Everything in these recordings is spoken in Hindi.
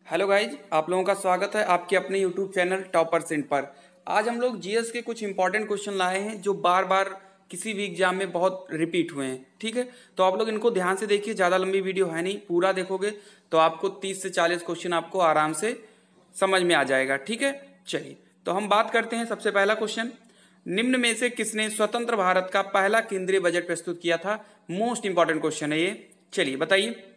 हेलो गाइज, आप लोगों का स्वागत है आपके अपने यूट्यूब चैनल टॉपर पर। आज हम लोग जीएस के कुछ इंपॉर्टेंट क्वेश्चन लाए हैं जो बार बार किसी भी एग्जाम में बहुत रिपीट हुए हैं। ठीक है, तो आप लोग इनको ध्यान से देखिए। ज़्यादा लंबी वीडियो है नहीं, पूरा देखोगे तो आपको 30 से 40 क्वेश्चन आपको आराम से समझ में आ जाएगा। ठीक है, चलिए तो हम बात करते हैं। सबसे पहला क्वेश्चन, निम्न में से किसने स्वतंत्र भारत का पहला केंद्रीय बजट प्रस्तुत किया था? मोस्ट इंपॉर्टेंट क्वेश्चन है ये, चलिए बताइए।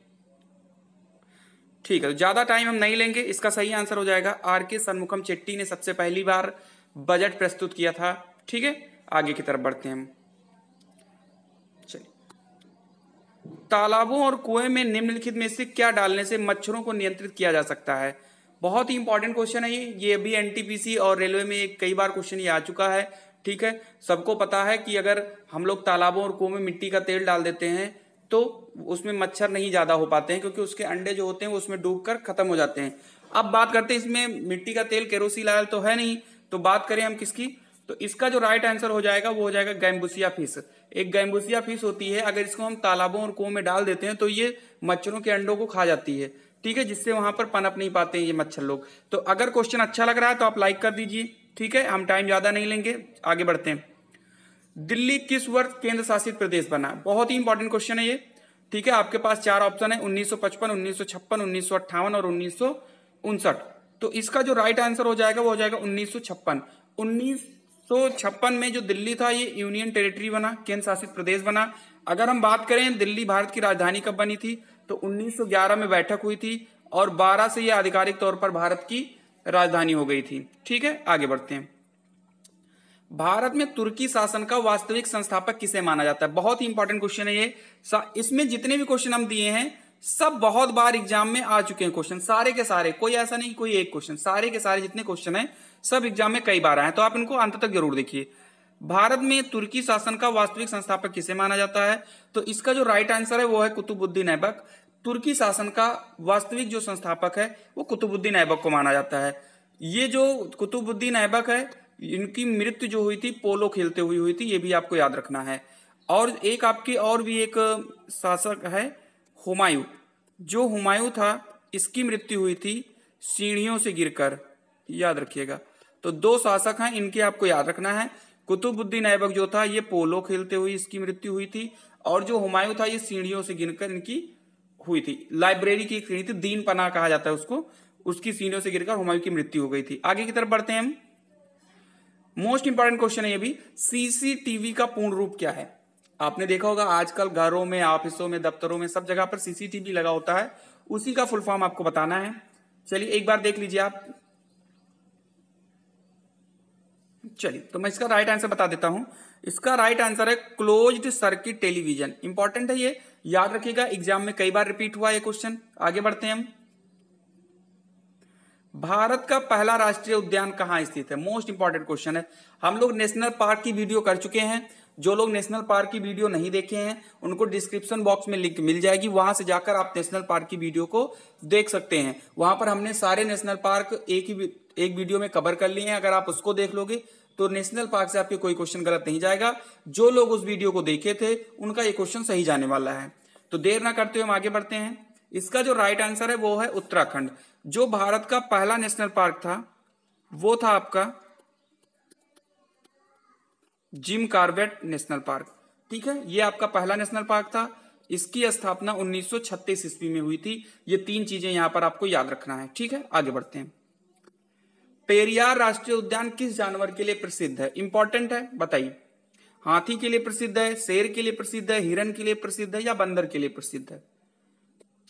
ठीक है, तो ज्यादा टाइम हम नहीं लेंगे। इसका सही आंसर हो जाएगा आर.के. शनमुखम चेट्टी ने सबसे पहली बार बजट प्रस्तुत किया था। ठीक है, आगे की तरफ बढ़ते हैं हम। चलिए, तालाबों और कुएं में निम्नलिखित में से क्या डालने से मच्छरों को नियंत्रित किया जा सकता है? बहुत ही इंपॉर्टेंट क्वेश्चन है ये अभी एनटीपीसी और रेलवे में कई बार क्वेश्चन ये आ चुका है। ठीक है, सबको पता है कि अगर हम लोग तालाबों और कुओं में मिट्टी का तेल डाल देते हैं तो उसमें मच्छर नहीं ज्यादा हो पाते हैं, क्योंकि उसके अंडे जो होते हैं वो उसमें डूबकर खत्म हो जाते हैं। अब बात करते हैं, इसमें मिट्टी का तेल केरोसिन ऑयल तो है नहीं, तो बात करें हम किसकी, तो इसका जो राइट आंसर हो जाएगा वो हो जाएगा गैम्बुसिया फिश। एक गैम्बुसिया फिश होती है, अगर इसको हम तालाबों और कुओं में डाल देते हैं तो ये मच्छरों के अंडों को खा जाती है। ठीक है, जिससे वहां पर पनप नहीं पाते हैं ये मच्छर लोग। तो अगर क्वेश्चन अच्छा लग रहा है तो आप लाइक कर दीजिए। ठीक है, हम टाइम ज्यादा नहीं लेंगे, आगे बढ़ते हैं। दिल्ली किस वर्ष केंद्र शासित प्रदेश बना? बहुत ही इंपॉर्टेंट क्वेश्चन है ये। ठीक है, आपके पास चार ऑप्शन है, 1955, 1956, 1958 और 1959। तो इसका जो राइट आंसर हो जाएगा वो हो जाएगा 1956। 1956 में जो दिल्ली था ये यूनियन टेरिटरी बना, केंद्र शासित प्रदेश बना। अगर हम बात करें दिल्ली भारत की राजधानी कब बनी थी, तो 1911 में बैठक हुई थी और 12 से ये आधिकारिक तौर पर भारत की राजधानी हो गई थी। ठीक है, आगे बढ़ते हैं। भारत में तुर्की शासन का वास्तविक संस्थापक किसे माना जाता है? बहुत ही इंपॉर्टेंट क्वेश्चन है ये। इसमें जितने भी क्वेश्चन हम दिए हैं सब बहुत बार एग्जाम में आ चुके हैं क्वेश्चन, सारे के सारे, कोई ऐसा नहीं कोई एक क्वेश्चन, सारे के सारे जितने क्वेश्चन हैं सब एग्जाम में कई बार आए हैं, तो आप इनको अंत तक जरूर देखिए। भारत में तुर्की शासन का वास्तविक संस्थापक किसे माना जाता है? तो इसका जो राइट आंसर है वो है कुतुबुद्दीन ऐबक। तुर्की शासन का वास्तविक जो संस्थापक है वो कुतुबुद्दीन ऐबक को माना जाता है। ये जो कुतुबुद्दीन ऐबक है, इनकी मृत्यु जो हुई थी पोलो खेलते हुई थी, ये भी आपको याद रखना है। और एक आपकी और भी एक शासक है हुमायूं। जो हुमायूं था इसकी मृत्यु हुई थी सीढ़ियों से गिरकर, याद रखिएगा। तो दो शासक हैं, इनके आपको याद रखना है। कुतुबुद्दीन ऐबक जो था ये पोलो खेलते हुए इसकी मृत्यु हुई थी, और जो हुमायूं था ये सीढ़ियों से गिरकर इनकी हुई थी। लाइब्रेरी की एक सीढ़ी थी, दीन पनाह कहा जाता है उसको, उसकी सीढ़ियों से गिरकर हुमायूं की मृत्यु हो गई थी। आगे की तरफ बढ़ते हैं हम। मोस्ट इंपॉर्टेंट क्वेश्चन है ये भी, सीसीटीवी का पूर्ण रूप क्या है? आपने देखा होगा आजकल घरों में, ऑफिसों में, दफ्तरों में सब जगह पर सीसीटीवी लगा होता है, उसी का फुल फॉर्म आपको बताना है। चलिए एक बार देख लीजिए आप। चलिए तो मैं इसका राइट आंसर बता देता हूं। इसका राइट आंसर है क्लोज्ड सर्किट टेलीविजन। इंपॉर्टेंट है ये, याद रखिएगा, एग्जाम में कई बार रिपीट हुआ ये क्वेश्चन। आगे बढ़ते हैं हम। भारत का पहला राष्ट्रीय उद्यान कहाँ स्थित है? मोस्ट इंपॉर्टेंट क्वेश्चन है। हम लोग नेशनल पार्क की वीडियो कर चुके हैं। जो लोग नेशनल पार्क की वीडियो नहीं देखे हैं उनको डिस्क्रिप्शन बॉक्स में लिंक मिल जाएगी, वहां से जाकर आप नेशनल पार्क की वीडियो को देख सकते हैं। वहां पर हमने सारे नेशनल पार्क एक वीडियो में कवर कर लिए हैं। अगर आप उसको देख लोगे तो नेशनल पार्क से आपके कोई क्वेश्चन गलत नहीं जाएगा। जो लोग उस वीडियो को देखे थे उनका ये क्वेश्चन सही जाने वाला है। तो देर ना करते हुए हम आगे बढ़ते हैं। इसका जो राइट आंसर है वो है उत्तराखंड। जो भारत का पहला नेशनल पार्क था वो था आपका जिम कॉर्बेट नेशनल पार्क। ठीक है, ये आपका पहला नेशनल पार्क था। इसकी स्थापना 1936 ईस्वी में हुई थी। ये तीन चीजें यहां पर आपको याद रखना है। ठीक है, आगे बढ़ते हैं। पेरियार राष्ट्रीय उद्यान किस जानवर के लिए प्रसिद्ध है? इंपॉर्टेंट है, बताइए। हाथी के लिए प्रसिद्ध है, शेर के लिए प्रसिद्ध है, हिरन के लिए प्रसिद्ध है या बंदर के लिए प्रसिद्ध है?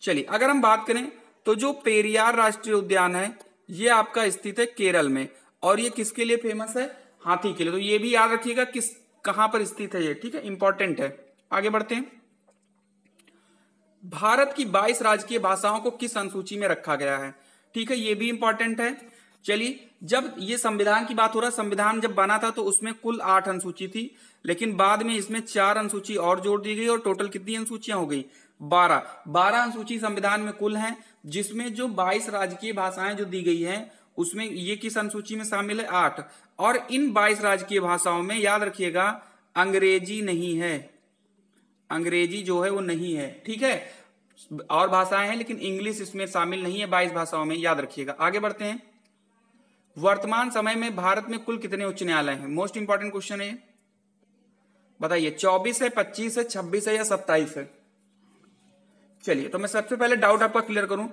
चलिए अगर हम बात करें तो जो पेरियार राष्ट्रीय उद्यान है ये आपका स्थित है केरल में, और ये किसके लिए फेमस है? हाथी के लिए। तो ये भी याद रखिएगा किस कहां पर स्थित है ये। ठीक है, इंपॉर्टेंट है। आगे बढ़ते हैं। भारत की 22 राजकीय भाषाओं को किस अनुसूची में रखा गया है? ठीक है, ये भी इंपॉर्टेंट है। चलिए, जब ये संविधान की बात हो रहा है, संविधान जब बना था तो उसमें कुल 8 अनुसूची थी, लेकिन बाद में इसमें 4 अनुसूची और जोड़ दी गई और टोटल कितनी अनुसूचियां हो गई? 12 अनुसूची संविधान में कुल हैं, जिसमें जो 22 राजकीय भाषाएं जो दी गई हैं उसमें ये किस अनुसूची में शामिल है? 8। और इन 22 राजकीय भाषाओं में याद रखिएगा अंग्रेजी नहीं है, अंग्रेजी जो है वो नहीं है। ठीक है, और भाषाएं हैं लेकिन इंग्लिश इसमें शामिल नहीं है, 22 भाषाओं में, याद रखिएगा। आगे बढ़ते हैं। वर्तमान समय में भारत में कुल कितने उच्च न्यायालय हैं? मोस्ट इंपॉर्टेंट क्वेश्चन है, बताइए। 24 है, 25 है, 26 है या 27 है? चलिए, तो मैं सबसे पहले डाउट आपका क्लियर करूं।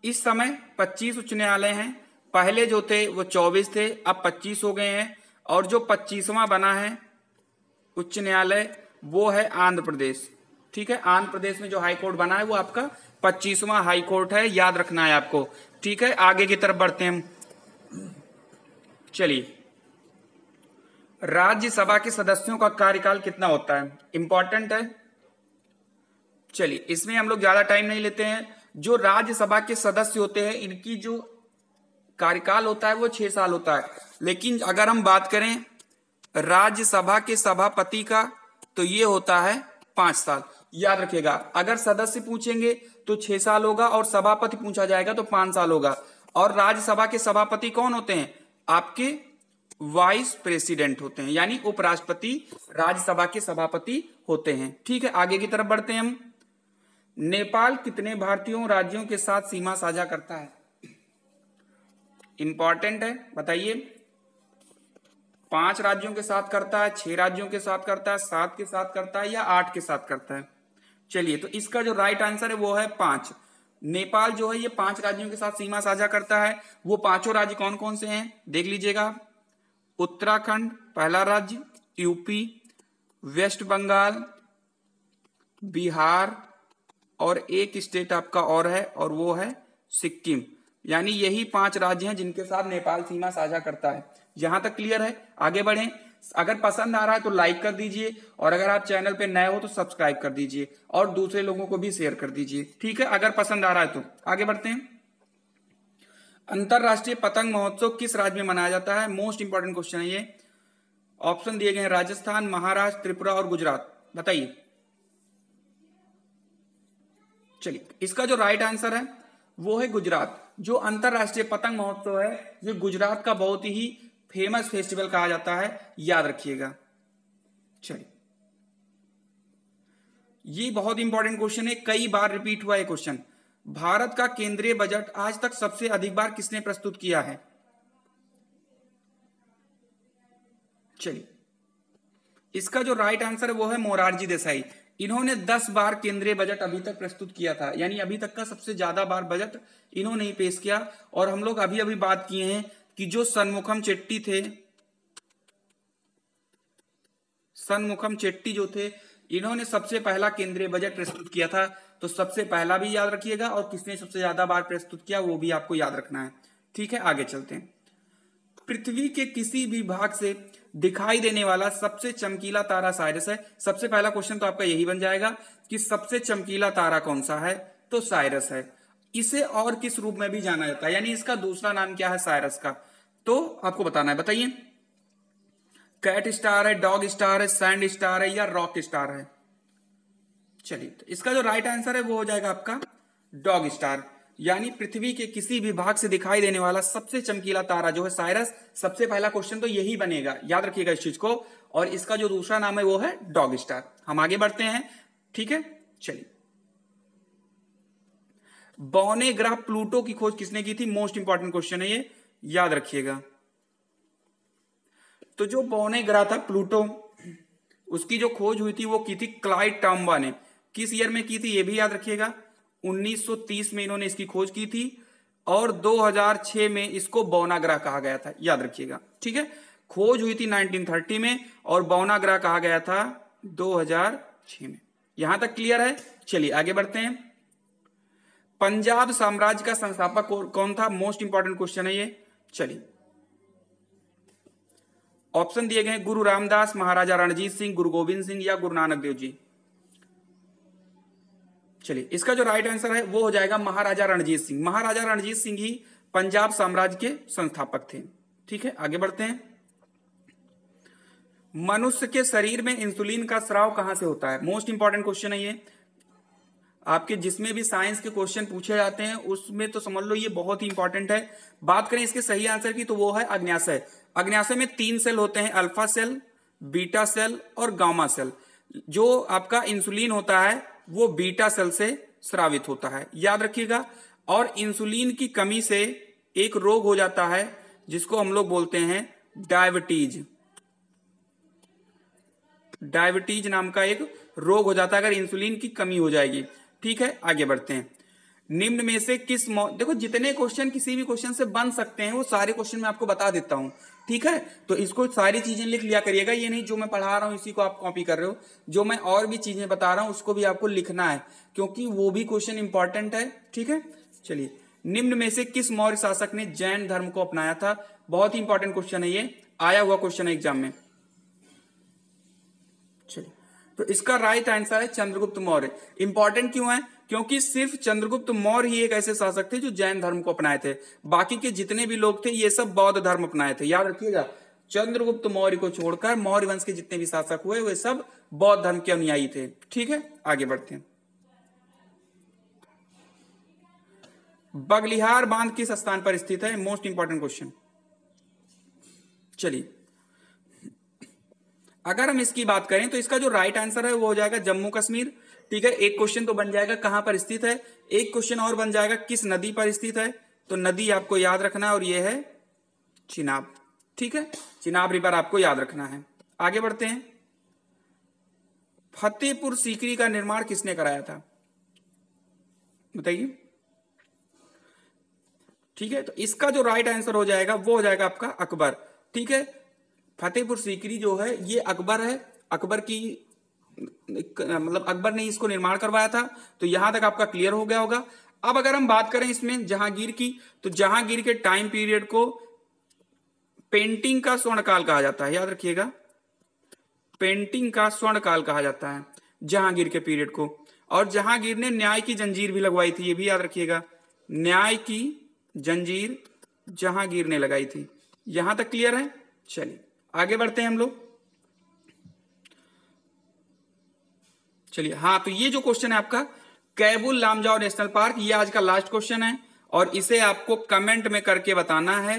इस समय 25 उच्च न्यायालय हैं। पहले जो थे वो 24 थे, अब 25 हो गए हैं। और जो 25वां बना है उच्च न्यायालय वो है आंध्र प्रदेश। ठीक है, आंध्र प्रदेश में जो हाई कोर्ट बना है वो आपका 25वां हाई कोर्ट है, याद रखना है आपको। ठीक है, आगे की तरफ बढ़ते हैं हम। चलिए, राज्यसभा के सदस्यों का कार्यकाल कितना होता है? इंपॉर्टेंट है। चलिए, इसमें हम लोग ज्यादा टाइम नहीं लेते हैं। जो राज्यसभा के सदस्य होते हैं इनकी जो कार्यकाल होता है वो 6 साल होता है। लेकिन अगर हम बात करें राज्यसभा के सभापति का तो ये होता है 5 साल। याद रखिएगा, अगर सदस्य पूछेंगे तो 6 साल होगा और सभापति पूछा जाएगा तो 5 साल होगा। और राज्यसभा के सभापति कौन होते हैं? आपके वाइस प्रेसिडेंट होते हैं, यानी उपराष्ट्रपति राज्यसभा के सभापति होते हैं। ठीक है, आगे की तरफ बढ़ते हैं हम। नेपाल कितने भारतीयों राज्यों के साथ सीमा साझा करता है? इंपॉर्टेंट है, बताइए। 5 राज्यों के साथ करता है, 6 राज्यों के साथ करता है, 7 के साथ करता है या 8 के साथ करता है? चलिए, तो इसका जो राइट आंसर है वो है 5। नेपाल जो है ये 5 राज्यों के साथ सीमा साझा करता है। वो 5 राज्य कौन कौन से हैं देख लीजिएगा। उत्तराखंड पहला राज्य, यूपी, वेस्ट बंगाल, बिहार और एक स्टेट आपका और है और वो है सिक्किम। यानी यही 5 राज्य हैं जिनके साथ नेपाल सीमा साझा करता है। यहां तक क्लियर है? आगे बढ़ें। अगर पसंद आ रहा है तो लाइक कर दीजिए और अगर आप चैनल पे नए हो तो सब्सक्राइब कर दीजिए और दूसरे लोगों को भी शेयर कर दीजिए। ठीक है, अगर पसंद आ रहा है तो। आगे बढ़ते हैं। अंतरराष्ट्रीय पतंग महोत्सव किस राज्य में मनाया जाता है? मोस्ट इंपॉर्टेंट क्वेश्चन है ये। ऑप्शन दिए गए हैं राजस्थान, महाराष्ट्र, त्रिपुरा और गुजरात। बताइए। चलिए, इसका जो राइट आंसर है वो है गुजरात। जो अंतरराष्ट्रीय पतंग महोत्सव है ये गुजरात का बहुत ही फेमस फेस्टिवल कहा जाता है, याद रखिएगा। चलिए, ये बहुत इंपॉर्टेंट क्वेश्चन है, कई बार रिपीट हुआ है क्वेश्चन। भारत का केंद्रीय बजट आज तक सबसे अधिक बार किसने प्रस्तुत किया है? चलिए, इसका जो राइट आंसर है वो है मोरारजी देसाई। इन्होंने 10 बार केंद्रीय बजट अभी तक प्रस्तुत किया था, यानी अभी तक का सबसे ज्यादा बार बजट इन्होंने ही पेश किया। और हम लोग अभी अभी बात किए हैं कि जो सनमुखम चेट्टी थे, सनमुखम चेट्टी जो थे, इन्होंने सबसे पहला केंद्रीय बजट प्रस्तुत किया था। तो सबसे पहला भी याद रखिएगा और किसने सबसे ज्यादा बार प्रस्तुत किया वो भी आपको याद रखना है। ठीक है, आगे चलते हैं। पृथ्वी के किसी भी भाग से दिखाई देने वाला सबसे चमकीला तारा साइरस है। सबसे पहला क्वेश्चन तो आपका यही बन जाएगा कि सबसे चमकीला तारा कौन सा है? तो साइरस है। इसे और किस रूप में भी जाना जाता है, यानी इसका दूसरा नाम क्या है साइरस का? तो आपको बताना है, बताइए। कैट स्टार है, डॉग स्टार है, सैंड स्टार है या रॉक स्टार है? चलिए, तो इसका जो राइट आंसर है वो हो जाएगा आपका डॉग स्टार। यानी पृथ्वी के किसी भी भाग से दिखाई देने वाला सबसे चमकीला तारा जो है साइरस। सबसे पहला क्वेश्चन तो यही बनेगा, याद रखिएगा इस चीज को। और इसका जो दूसरा नाम है वो है डॉग स्टार। हम आगे बढ़ते हैं। ठीक है, चलिए। बौने ग्रह प्लूटो की खोज किसने की थी? मोस्ट इंपॉर्टेंट क्वेश्चन है ये, याद रखिएगा। तो जो बौने ग्रह था प्लूटो, उसकी जो खोज हुई थी वो की थी क्लाइड टॉम्बा ने। किस ईयर में की थी ये भी याद रखिएगा। 1930 में इन्होंने इसकी खोज की थी और 2006 में इसको बौना ग्रह कहा गया था, याद रखिएगा। ठीक है, खोज हुई थी 1930 में और बौना ग्रह कहा गया था 2006 में। यहां तक क्लियर है? चलिए आगे बढ़ते हैं। पंजाब साम्राज्य का संस्थापक कौन था? मोस्ट इंपॉर्टेंट क्वेश्चन है ये। चलिए, ऑप्शन दिए गए गुरु रामदास, महाराजा रणजीत सिंह, गुरु गोविंद सिंह या गुरु नानक देव जी। चलिए, इसका जो राइट आंसर है वो हो जाएगा महाराजा रणजीत सिंह। महाराजा रणजीत सिंह ही पंजाब साम्राज्य के संस्थापक थे। ठीक है, आगे बढ़ते हैं। मनुष्य के शरीर में इंसुलिन का स्राव कहां से होता है? मोस्ट इंपॉर्टेंट क्वेश्चन है ये। आपके जिसमें भी साइंस के क्वेश्चन पूछे जाते हैं उसमें तो समझ लो ये बहुत ही इंपॉर्टेंट है। बात करें इसके सही आंसर की तो वो है अग्न्याशय। अग्न्याशय में 3 सेल होते हैं, अल्फा सेल, बीटा सेल और गामा सेल। जो आपका इंसुलिन होता है वो बीटा सेल से स्रावित होता है, याद रखिएगा। और इंसुलिन की कमी से एक रोग हो जाता है जिसको हम लोग बोलते हैं डायबिटीज। डायबिटीज नाम का एक रोग हो जाता है अगर इंसुलिन की कमी हो जाएगी। ठीक है, आगे बढ़ते हैं। निम्न में से किस देखो जितने क्वेश्चन किसी भी क्वेश्चन से बन सकते हैं वो सारे क्वेश्चन मैं आपको बता देता हूं। ठीक है, तो इसको सारी चीजें लिख लिया करिएगा, ये नहीं जो मैं पढ़ा रहा हूं इसी को आप कॉपी कर रहे हो। जो मैं और भी चीजें बता रहा हूं उसको भी आपको लिखना है क्योंकि वो भी क्वेश्चन इंपॉर्टेंट है। ठीक है, चलिए। निम्न में से किस मौर्य शासक ने जैन धर्म को अपनाया था? बहुत ही इंपॉर्टेंट क्वेश्चन है, ये आया हुआ क्वेश्चन है एग्जाम में। चलिए, तो इसका राइट आंसर है चंद्रगुप्त मौर्य। इंपॉर्टेंट क्यों है? क्योंकि सिर्फ चंद्रगुप्त मौर्य ही एक ऐसे शासक थे जो जैन धर्म को अपनाए थे, बाकी के जितने भी लोग थे ये सब बौद्ध धर्म अपनाए थे। याद रखिएगा, चंद्रगुप्त मौर्य को छोड़कर मौर्य वंश के जितने भी शासक हुए वे सब बौद्ध धर्म के अनुयायी थे। ठीक है, आगे बढ़ते हैं। बगलिहार बांध किस स्थान पर स्थित है? Most important question. चलिए, अगर हम इसकी बात करें तो इसका जो राइट आंसर है वो हो जाएगा जम्मू कश्मीर। ठीक है, एक क्वेश्चन तो बन जाएगा कहां पर स्थित है, एक क्वेश्चन और बन जाएगा किस नदी पर स्थित है। तो नदी आपको याद रखना है और ये है चिनाब। ठीक है, चिनाब रिवर आपको याद रखना है। आगे बढ़ते हैं। फतेहपुर सीकरी का निर्माण किसने कराया था? बताइए। ठीक है, तो इसका जो राइट आंसर हो जाएगा वो हो जाएगा आपका अकबर। ठीक है, फतेहपुर सीकरी जो है ये अकबर है, अकबर की मतलब अकबर ने इसको निर्माण करवाया था। तो यहां तक आपका क्लियर हो गया होगा। अब अगर हम बात करें इसमें जहांगीर की, तो जहांगीर के टाइम पीरियड को पेंटिंग का स्वर्णकाल कहा जाता है। याद रखिएगा, पेंटिंग का स्वर्णकाल कहा जाता है जहांगीर के पीरियड को। और जहांगीर ने न्याय की जंजीर भी लगवाई थी, ये भी याद रखिएगा, न्याय की जंजीर जहांगीर ने लगाई थी। यहां तक क्लियर है? चलिए आगे बढ़ते हैं हम लोग। चलिए, हाँ, तो ये जो क्वेश्चन है आपका कैबुल लामजाओ नेशनल पार्क, ये आज का लास्ट क्वेश्चन है और इसे आपको कमेंट में करके बताना है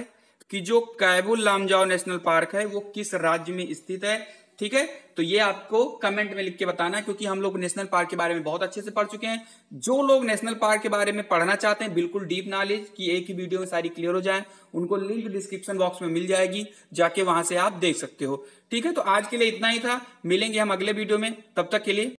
कि जो कैबुल लामजाओ नेशनल पार्क है वो किस राज्य में स्थित है। ठीक है, तो ये आपको कमेंट में लिख के बताना है क्योंकि हम लोग नेशनल पार्क के बारे में बहुत अच्छे से पढ़ चुके हैं। जो लोग नेशनल पार्क के बारे में पढ़ना चाहते हैं बिल्कुल डीप नॉलेज की एक ही वीडियो में सारी क्लियर हो जाए, उनको लिंक डिस्क्रिप्शन बॉक्स में मिल जाएगी, जाके वहां से आप देख सकते हो। ठीक है, तो आज के लिए इतना ही था, मिलेंगे हम अगले वीडियो में, तब तक के लिए